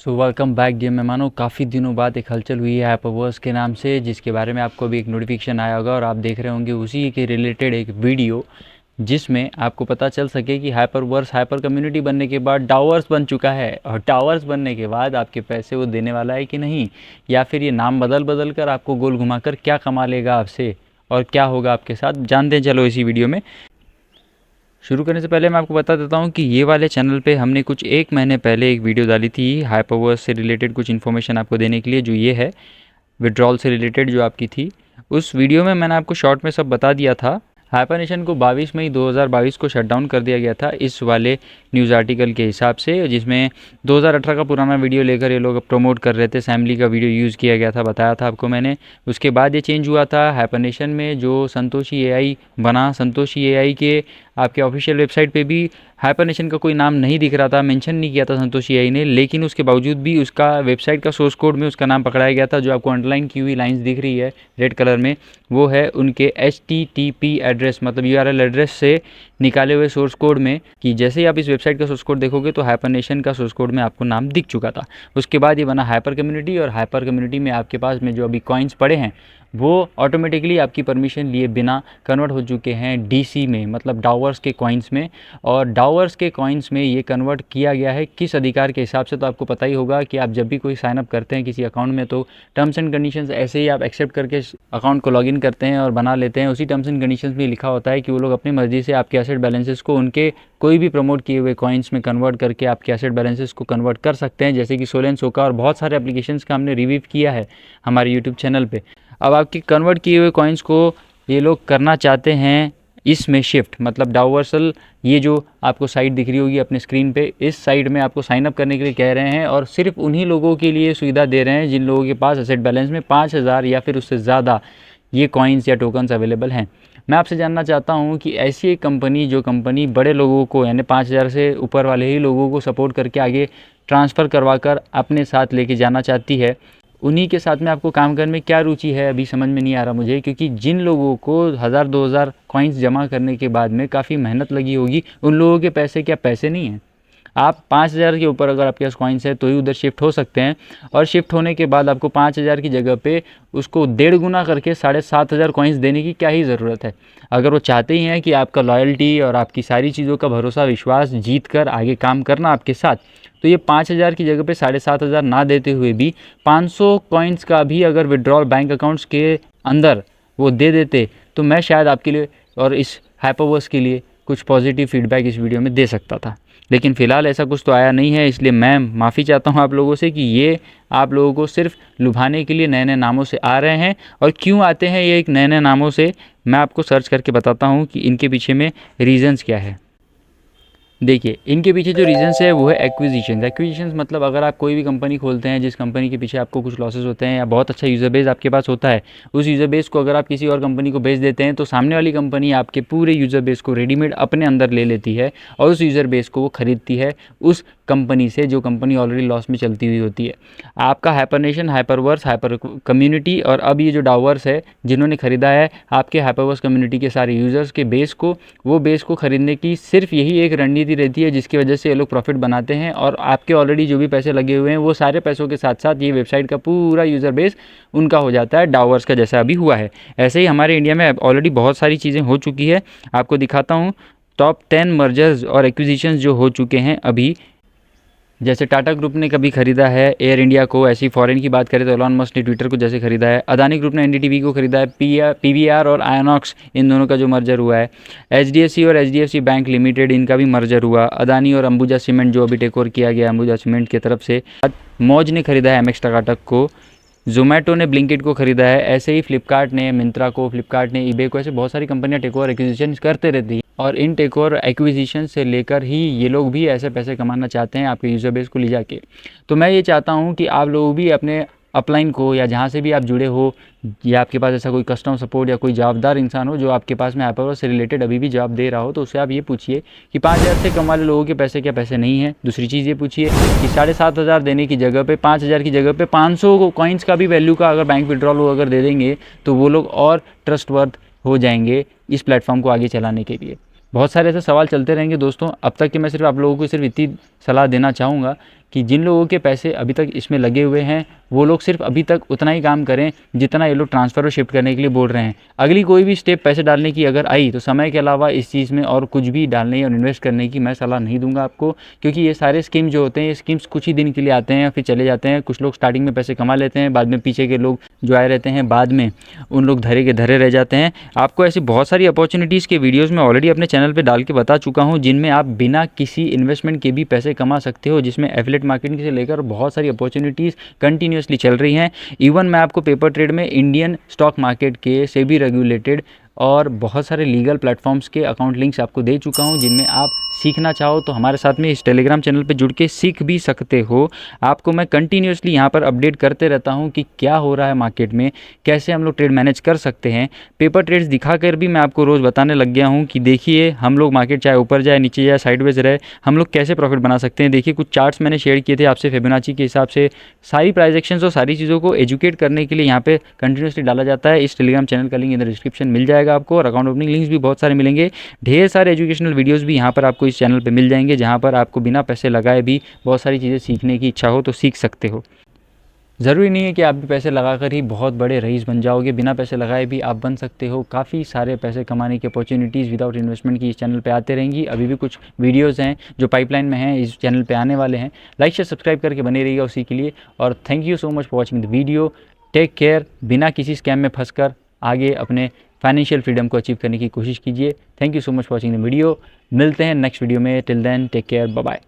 Welcome back dear मेहमानों। काफ़ी दिनों बाद एक हलचल हुई है हाइपरवर्स के नाम से, जिसके बारे में आपको भी एक नोटिफिकेशन आया होगा और आप देख रहे होंगे उसी के रिलेटेड एक वीडियो, जिसमें आपको पता चल सके कि हाइपरवर्स हाइपर कम्युनिटी बनने के बाद टावर्स बन चुका है, और टावर्स बनने के बाद आपके पैसे वो देने वाला है कि नहीं, या फिर ये नाम बदल बदल कर आपको गोल घुमाकर क्या कमा लेगा आपसे और क्या होगा आपके साथ, जानते हैं चलो इसी वीडियो में। शुरू करने से पहले मैं आपको बता देता हूँ कि ये वाले चैनल पे हमने कुछ एक महीने पहले एक वीडियो डाली थी हाइपरवर्स से रिलेटेड कुछ इन्फॉर्मेशन आपको देने के लिए, जो ये है विड्रॉल से रिलेटेड जो आपकी थी। उस वीडियो में मैंने आपको शॉर्ट में सब बता दिया था। हाइपरनेशन को 22 मई 2022 को शट डाउन कर दिया गया था इस वाले न्यूज़ आर्टिकल के हिसाब से, जिसमें 2018 का पुराना वीडियो लेकर ये लोग प्रमोट कर रहे थे। सैमली का वीडियो यूज़ किया गया था, बताया था आपको मैंने। उसके बाद ये चेंज हुआ था हाइपरनेशन में, जो संतोषी एआई बना। संतोषी एआई के आपके ऑफिशियल वेबसाइट पे भी हाइपरनेशन का कोई नाम नहीं दिख रहा था, मेंशन नहीं किया था संतोषी एआई ने, लेकिन उसके बावजूद भी उसका वेबसाइट का सोर्स कोड में उसका नाम पकड़ाया गया था। जो आपको अंडरलाइन की हुई लाइंस दिख रही है रेड कलर में, वो है उनके HTTP एड्रेस, मतलब URL एड्रेस से निकाले हुए सोर्स कोड में। कि जैसे ही आप इस वेबसाइट का सोर्स कोड देखोगे तो हाइपरनेशन का सोर्स कोड में आपको नाम दिख चुका था। उसके बाद ये बना हाइपर कम्युनिटी, और हाइपर कम्युनिटी में आपके पास में जो अभी कॉइन्स पड़े हैं वो ऑटोमेटिकली आपकी परमिशन लिए बिना कन्वर्ट हो चुके हैं DC में, मतलब डावर्स के कॉइन्स में। और डावर्स के कॉइन्स में ये कन्वर्ट किया गया है किस अधिकार के हिसाब से, तो आपको पता ही होगा कि आप जब भी कोई साइनअप करते हैं किसी अकाउंट में, तो टर्म्स एंड कंडीशंस ऐसे ही आप एक्सेप्ट करके अकाउंट को लॉगिन करते हैं और बना लेते हैं। उसी टर्म्स एंड कंडीशंस में लिखा होता है कि वो लोग अपनी मर्जी से आपके एसेट बैलेंसेस को उनके कोई भी प्रमोट किए हुए कॉइन्स में कन्वर्ट करके आपके एसेट बैलेंसेस को कन्वर्ट कर सकते हैं, जैसे कि सोलेंस का और बहुत सारे एप्लीकेशंस का हमने रिव्यू किया है हमारे यूट्यूब चैनल पे। अब आपके कन्वर्ट किए हुए कॉइन्स को ये लोग करना चाहते हैं इसमें शिफ्ट, मतलब डावर्सल। ये जो आपको साइट दिख रही होगी अपने स्क्रीन पे, इस साइट में आपको साइन अप करने के लिए कह रहे हैं, और सिर्फ उन्हीं लोगों के लिए सुविधा दे रहे हैं जिन लोगों के पास एसेट बैलेंस में 5000 या फिर उससे ज़्यादा ये कॉइन्स या टोकन्स अवेलेबल हैं। मैं आपसे जानना चाहता हूँ कि ऐसी एक कंपनी, जो कंपनी बड़े लोगों को यानी 5000 से ऊपर वाले ही लोगों को सपोर्ट करके आगे ट्रांसफ़र करवा कर अपने साथ लेके जाना चाहती है, उन्हीं के साथ में आपको काम करने में क्या रुचि है, अभी समझ में नहीं आ रहा मुझे। क्योंकि जिन लोगों को 1000-2000 कॉइन्स जमा करने के बाद में काफ़ी मेहनत लगी होगी, उन लोगों के पैसे क्या पैसे नहीं हैं। आप 5000 के ऊपर अगर आपके पास कॉइन्स है तो ही उधर शिफ्ट हो सकते हैं, और शिफ्ट होने के बाद आपको 5000 की जगह पे उसको 1.5 गुना करके 7500 कॉइन्स देने की क्या ही ज़रूरत है। अगर वो चाहते ही हैं कि आपका लॉयल्टी और आपकी सारी चीज़ों का भरोसा विश्वास जीत कर आगे काम करना आपके साथ, तो ये 5000 की जगह पे 7500 ना देते हुए भी 500 कॉइन्स का भी अगर विड्रॉल बैंक अकाउंट्स के अंदर वो दे देते, तो मैं शायद आपके लिए और इस हाइपरवर्स के लिए कुछ पॉजिटिव फीडबैक इस वीडियो में दे सकता था। लेकिन फ़िलहाल ऐसा कुछ तो आया नहीं है, इसलिए मैं माफ़ी चाहता हूँ आप लोगों से कि ये आप लोगों को सिर्फ लुभाने के लिए नए नए नामों से आ रहे हैं। और क्यों आते हैं ये एक नए नए नामों से, मैं आपको सर्च करके बताता हूँ कि इनके पीछे में रीज़न्स क्या है। देखिए, इनके पीछे जो रीजंस है वो है एक्विजिशंस। मतलब अगर आप कोई भी कंपनी खोलते हैं जिस कंपनी के पीछे आपको कुछ लॉसेस होते हैं या बहुत अच्छा यूज़र बेस आपके पास होता है, उस यूज़र बेस को अगर आप किसी और कंपनी को बेच देते हैं, तो सामने वाली कंपनी आपके पूरे यूज़र बेस को रेडीमेड अपने अंदर ले लेती है और उस यूज़र बेस को वो खरीदती है उस कंपनी से, जो कंपनी ऑलरेडी लॉस में चलती हुई होती है। आपका हाइपरनेशन, हाइपरवर्स, हाइपर कम्युनिटी और अब ये जो डावर्स है, जिन्होंने ख़रीदा है आपके हाइपरवर्स कम्युनिटी के सारे यूज़र्स के बेस को, वो बेस को ख़रीदने की सिर्फ यही एक रणनीति रहती है, जिसकी वजह से ये लोग प्रॉफिट बनाते हैं। और आपके ऑलरेडी जो भी पैसे लगे हुए हैं, वो सारे पैसों के साथ साथ ये वेबसाइट का पूरा यूज़र बेस उनका हो जाता है, डावर्स का, जैसा अभी हुआ है। ऐसे ही हमारे इंडिया में ऑलरेडी बहुत सारी चीज़ें हो चुकी है। आपको दिखाता हूँ टॉप 10 मर्जर्स और एक्विजिशंस जो हो चुके हैं अभी। जैसे टाटा ग्रुप ने कभी खरीदा है एयर इंडिया को, ऐसी फॉरेन की बात करें तो एलॉन मस्क ने ट्विटर को जैसे खरीदा है। अदानी ग्रुप ने NDTV को खरीदा है। PVR और आयोनॉक्स, इन दोनों का जो मर्जर हुआ है। HDFC और HDFC बैंक लिमिटेड, इनका भी मर्जर हुआ। अदानी और अंबुजा सीमेंट जो अभी टेक ओवर किया गया अंबुजा सीमेंट की तरफ से। मौज ने खरीदा है MX टकाटक को। जोमेटो ने ब्लिंकिट को खरीदा है। ऐसे ही फ्लिपकार्ट ने मिंत्रा को, फ्लिपकार्ट ने eBay को, ऐसे बहुत सारी कंपनियां टेक ओवर एक्विजिशन करते रहती हैं। और इन टेक ओवर एक्विजिशन से लेकर ही ये लोग भी ऐसे पैसे कमाना चाहते हैं आपके यूज़र बेस को ले जाके। तो मैं ये चाहता हूँ कि आप लोग भी अपने अपलाइन को, या जहाँ से भी आप जुड़े हो, या आपके पास ऐसा कोई कस्टमर सपोर्ट या कोई जवाबदार इंसान हो जो आपके पास में हाइपरवर्स से रिलेटेड अभी भी जवाब दे रहा हो, तो उससे आप ये पूछिए कि 5000 से कम वाले लोगों के पैसे क्या पैसे नहीं हैं। दूसरी चीज़ ये पूछिए कि 7500 देने की जगह पे 5000 की जगह पे 500 कॉइन्स का भी वैल्यू का अगर बैंक विड्रॉल वो अगर दे देंगे, तो वो लोग और ट्रस्टवर्थ हो जाएंगे इस प्लेटफॉर्म को आगे चलाने के लिए। बहुत सारे ऐसे सवाल चलते रहेंगे दोस्तों। अब तक कि मैं सिर्फ आप लोगों को सिर्फ इतनी सलाह देना चाहूँगा कि जिन लोगों के पैसे अभी तक इसमें लगे हुए हैं वो लोग सिर्फ अभी तक उतना ही काम करें जितना ये लोग ट्रांसफ़र और शिफ्ट करने के लिए बोल रहे हैं। अगली कोई भी स्टेप पैसे डालने की अगर आई तो समय के अलावा इस चीज़ में और कुछ भी डालने और इन्वेस्ट करने की मैं सलाह नहीं दूंगा आपको, क्योंकि ये सारे स्कीम जो होते हैं ये स्कीम्स कुछ ही दिन के लिए आते हैं फिर चले जाते हैं। कुछ लोग स्टार्टिंग में पैसे कमा लेते हैं, बाद में पीछे के लोग जो आए रहते हैं बाद में उन लोग धरे के धरे रह जाते हैं। आपको ऐसी बहुत सारी अपॉर्चुनिटीज़ के वीडियोज़ में ऑलरेडी अपने चैनल पर डाल के बता चुका हूँ जिनमें आप बिना किसी इन्वेस्टमेंट के भी पैसे कमा सकते हो, जिसमें एफिलिएट मार्केटिंग से लेकर बहुत सारी अपॉर्चुनिटीज़ कंटिन्यूसली चल रही हैं। इवन मैं आपको पेपर ट्रेड में इंडियन स्टॉक मार्केट के सेबी रेगुलेटेड और बहुत सारे लीगल प्लेटफॉर्म्स के अकाउंट लिंक्स आपको दे चुका हूं, जिनमें आप सीखना चाहो तो हमारे साथ में इस टेलीग्राम चैनल पे जुड़ के सीख भी सकते हो। आपको मैं कंटिन्यूसली यहाँ पर अपडेट करते रहता हूँ कि क्या हो रहा है मार्केट में, कैसे हम लोग ट्रेड मैनेज कर सकते हैं। पेपर ट्रेड्स दिखाकर भी मैं आपको रोज़ बताने लग गया हूँ कि देखिए हम लोग मार्केट चाहे ऊपर जाए नीचे जाए साइडवेज रहे हम लोग कैसे प्रॉफिट बना सकते हैं। देखिए कुछ चार्ट्स मैंने शेयर किए थे आपसे फिबोनाची के हिसाब से, सारी प्राइजेक्शंस और सारी चीज़ों को एजुकेट करने के लिए यहाँ पे कंटिन्यूसली डाला जाता है। इस टेलीग्राम चैनल का लिंक इधर डिस्क्रिप्शन मिल जाएगा आपको, और अकाउंट ओपनिंग लिंक्स भी बहुत सारे मिलेंगे। ढेर सारे एजुकेशनल वीडियोस भी यहाँ पर आपको इस चैनल पे मिल जाएंगे, जहाँ पर आपको बिना पैसे लगाए भी बहुत सारी चीज़ें सीखने की इच्छा हो तो सीख सकते हो। ज़रूरी नहीं है कि आप भी पैसे लगाकर ही बहुत बड़े रईस बन जाओगे, बिना पैसे लगाए भी आप बन सकते हो। काफ़ी सारे पैसे कमाने की अपॉर्चुनिटीज़ विदाउट इन्वेस्टमेंट की इस चैनल पे आते रहेंगी। अभी भी कुछ वीडियोज़ हैं जो पाइपलाइन में हैं, इस चैनल पे आने वाले हैं। लाइक शेयर सब्सक्राइब करके बने रहिएगा उसी के लिए। और thank you so much for watching the video. Take care. बिना किसी स्कैम में फंसकर आगे अपने फाइनेंशियल फ्रीडम को अचीव करने की कोशिश कीजिए। Thank you so much for watching the video. मिलते हैं नेक्स्ट वीडियो में। Till then take care, bye bye.